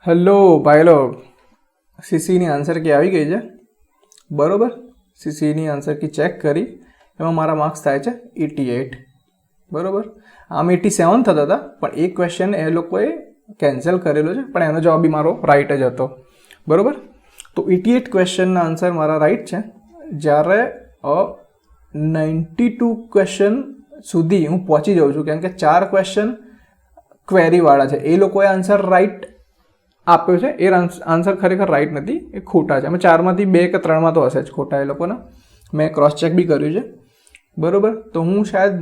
Hello ભાઈ log, સીસીની answer key આવી ગઈ છે બરોબર. સીસીની આન્સર કી ચેક કરી, એમાં મારા માર્ક્સ થાય છે 88 બરોબર. આમ 87 થતા હતા, પણ એક ક્વેશ્ચન એ લોકોએ કેન્સલ કરેલો છે, પણ એનો જવાબ બી મારો રાઈટ જ હતો બરોબર. તો 88 ક્વેશ્ચનના આન્સર મારા રાઈટ છે. જ્યારે 92 ક્વેશ્ચન સુધી હું પહોંચી જાઉં છું, કેમ કે 4 ક્વેશ્ચન ક્વેરીવાળા છે, એ લોકોએ આન્સર રાઈટ આપ્યો છે. એ આન્સર ખરેખર રાઈટ નથી, એ ખોટા છે. અમે 4માંથી 2 કે 3માં તો હશે જ ખોટા એ લોકોના. મેં ક્રોસ ચેક બી કર્યું છે બરાબર. તો હું શાયદ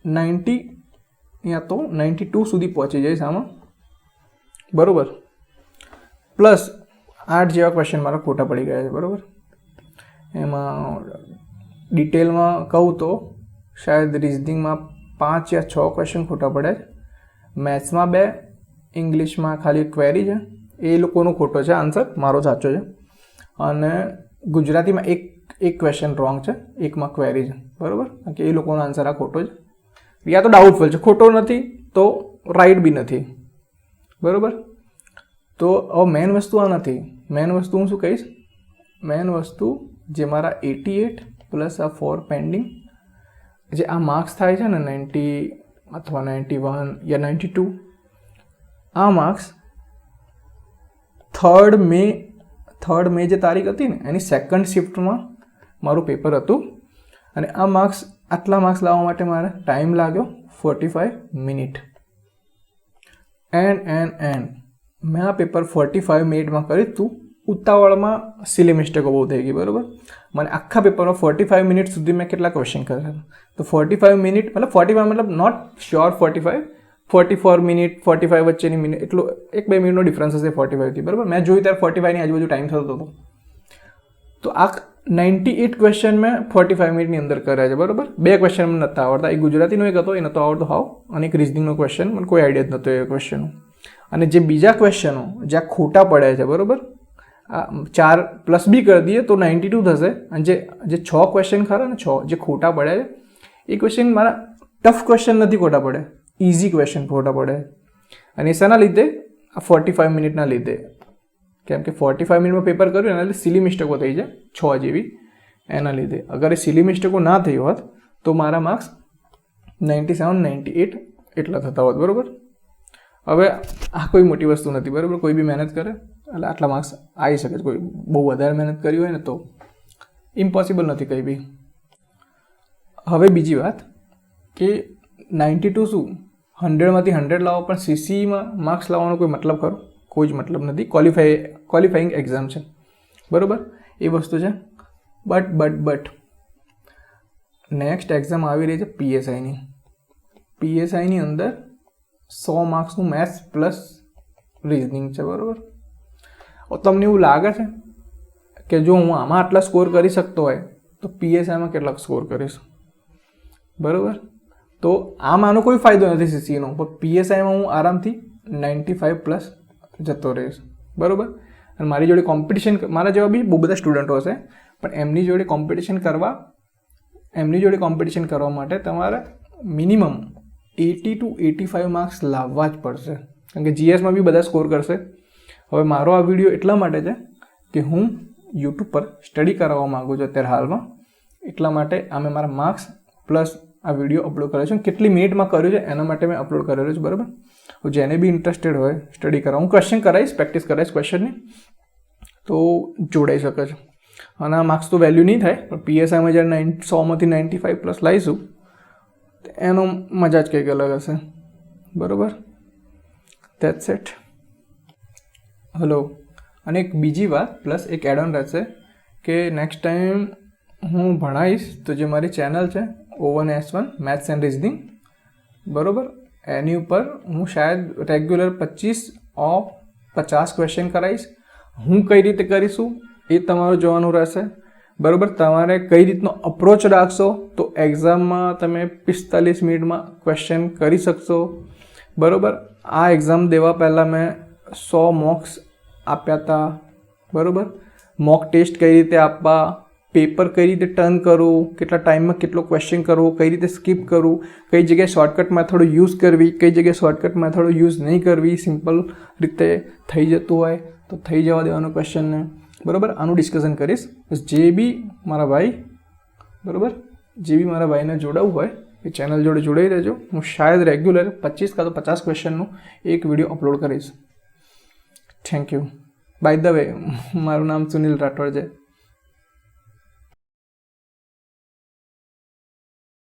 90 યા તો 92 સુધી પહોંચી જઈશ આમાં બરાબર. પ્લસ 8 જેવા ક્વેશ્ચન મારા ખોટા પડી ગયા છે બરાબર. એમાં ડિટેલમાં કહું તો શાયદ રિઝનિંગમાં 5 યા 6 ક્વેશ્ચન ખોટા પડ્યા છે. મેથ્સમાં 2, ઇંગ્લિશમાં ખાલી ક્વેરી છે, એ લોકોનો ખોટો છે આન્સર, મારો સાચો છે. અને ગુજરાતીમાં એક ક્વેશ્ચન રોંગ છે, એકમાં ક્વેરી છે બરાબર. કે એ લોકોનો આન્સર આ ખોટો છે, યા તો ડાઉટફુલ છે, ખોટો નથી તો રાઈટ બી નથી બરાબર. તો હવે મેન વસ્તુ આ નથી. મેન વસ્તુ હું શું કહીશ, મેન વસ્તુ જે મારા 88 પ્લસ આ 4 પેન્ડિંગ જે આ માર્ક્સ થાય છે ને 90 અથવા 91 યા 92, આ માર્ક્સ 3rd મે જે તારીખ હતી ને એની સેકન્ડ શિફ્ટમાં મારું પેપર હતું. અને આ માર્ક્સ આટલા માર્ક્સ લાવવા માટે મારે ટાઈમ લાગ્યો 45 મિનિટ. એન્ડ મેં આ પેપર 45 મિનિટમાં કર્યું હતું. ઉતાવળમાં સિલી મિસ્ટેકો બહુ થઈ ગઈ બરાબર. મને આખા પેપરમાં 45 મિનિટ સુધી મેં કેટલા ક્વેશ્ચન કર્યા, તો 45 મિનિટ મતલબ નોટ શ્યોર 44 મિનિટ 45 વચ્ચેની મિનિટ, એટલો 1-2 મિનિટનો ડિફરન્સ હશે 45થી બરાબર. મેં જોયું ત્યારે 45ની આજુબાજુ ટાઈમ થતો હતો. તો આ 98 ક્વેશ્ચન મેં 45 મિનિટની અંદર કર્યા છે બરાબર. 2 ક્વેશ્ચન મને નહોતા આવડતા, એક ગુજરાતીનો એક હતો, એ નહોતો આવડતો હાવ, અને એક રિઝનિંગનો ક્વેશ્ચન, મને કોઈ આઈડિયા જ નહોતો એ ક્વેશ્ચનનો. અને જે બીજા ક્વેશ્ચનો જ્યાં ખોટા પડ્યા છે બરાબર, આ 4 પ્લસ બી કરી દઈએ તો 92 થશે. અને જે 6 ક્વેશ્ચન ખરા ને 6 જે ખોટા પડ્યા છે, એ ક્વેશ્ચન મારા ટફ ક્વેશ્ચન નથી ખોટા પડે, ઇઝી ક્વેશ્ચન ખોટા પડે. અને શાના લીધે? આ 45 મિનિટના લીધે. કેમ કે 45 મિનિટમાં પેપર કર્યું એના લીધે સિલી મિસ્ટેકો થઈ જાય 6 જેવી, એના લીધે. અગર એ સિલી મિસ્ટેકો ના થઈ હોત તો મારા માર્ક્સ 97-98 એટલા થતા હોત બરાબર. હવે આ કોઈ મોટી વસ્તુ નથી બરાબર. કોઈ બી મહેનત કરે એટલે આટલા માર્ક્સ આવી શકે છે. કોઈ બહુ વધારે મહેનત કરી હોય ને તો ઇમ્પોસિબલ નથી કંઈ બી. હવે બીજી વાત કે 92 શું 100માંથી 100 લાવો, પણ સીસીમાં માર્ક્સ લાવવાનો કોઈ મતલબ ખરો? કોઈ જ મતલબ નથી. ક્વોલિફાઈંગ એક્ઝામ છે બરાબર, એ વસ્તુ છે. બટ નેક્સ્ટ એક્ઝામ આવી રહી છે PSIની. PSIની અંદર 100 માર્ક્સનું મેથ્સ પ્લસ રિઝનિંગ છે બરાબર. તમને એવું લાગે છે કે જો હું આમાં આટલા સ્કોર કરી શકતો હોય તો PSIમાં કેટલા સ્કોર કરીશ બરાબર. તો આનો કોઈ ફાયદો નથી સીસીનો, પણ PSIમાં હું આરામથી 95 પ્લસ જતો રહીશ બરાબર. અને મારી જોડે કોમ્પિટિશન, મારા જેવા બી બહુ બધા સ્ટુડન્ટો હશે, પણ એમની જોડે કોમ્પિટિશન કરવા માટે તમારે મિનિમમ 80 to 85 માર્ક્સ લાવવા જ પડશે, કારણ કે GSમાં બી બધા સ્કોર કરશે. હવે મારો આ વિડીયો એટલા માટે છે કે હું યુટ્યુબ પર સ્ટડી કરાવવા માગું છું અત્યારે હાલમાં, એટલા માટે અમે મારા માર્ક્સ પ્લસ આ વિડીયો અપલોડ કર્યો છે. કેટલી મિનિટમાં કર્યું છે એના માટે મેં અપલોડ કરેલું છે બરાબર. જેને બી ઇન્ટરેસ્ટેડ હોય સ્ટડી કરવા, હું ક્વેશ્ચન કરાવીશ, પ્રેક્ટિસ કરાવીશ ક્વેશ્ચનની, તો જોડાઈ શકે છે. અને આ માર્ક્સ તો વેલ્યુ નહીં થાય, પણ PSIમાં જ્યારે 100માંથી 95 પ્લસ લાવીશું એનો મજા જ કંઈક અલગ હશે બરાબર. That's it. હલો. અને એક બીજી વાત પ્લસ એક એડ ઓન રહેશે કે નેક્સ્ટ ટાઈમ હું ભણાવીશ તો જે મારી ચેનલ છે O1S1 મેથ્સ એન્ડ રિઝનિંગ બરાબર, એની ઉપર હું શાયદ રેગ્યુલર 25 ક્વેશ્ચન કરાવીશ. હું કઈ રીતે કરીશું એ તમારું જોવાનું રહેશે બરાબર. તમારે કઈ રીતનો અપ્રોચ રાખશો તો એક્ઝામમાં તમે 45 મિનિટમાં ક્વેશ્ચન કરી શકશો બરાબર. આ એક્ઝામ દેવા પહેલાં મેં 100 મોક્સ આપ્યા હતા બરાબર. મોક ટેસ્ટ કઈ રીતે આપવા, પેપર કઈ રીતે ટર્ન કરવું, કેટલા ટાઈમમાં કેટલો ક્વેશ્ચન કરવો, કઈ રીતે સ્કીપ કરવું, કઈ જગ્યાએ શોર્ટકટ મેથડો યુઝ કરવી, કઈ જગ્યાએ શોર્ટકટ મેથડો યુઝ નહીં કરવી, સિમ્પલ રીતે થઈ જતું હોય તો થઈ જવા દેવાનો ક્વેશ્ચનને, બરાબર. આનું ડિસ્કશન કરીશ. જે બી મારા ભાઈને જોડાવવું હોય એ ચેનલ જોડે જોડાઈ રહેજો. હું શાયદ રેગ્યુલર 25 કાં તો 50 ક્વેશ્ચનનું એક વિડીયો અપલોડ કરીશ. Thank you. By the way, મારું નામ સુનિલ રાઠોડ છે.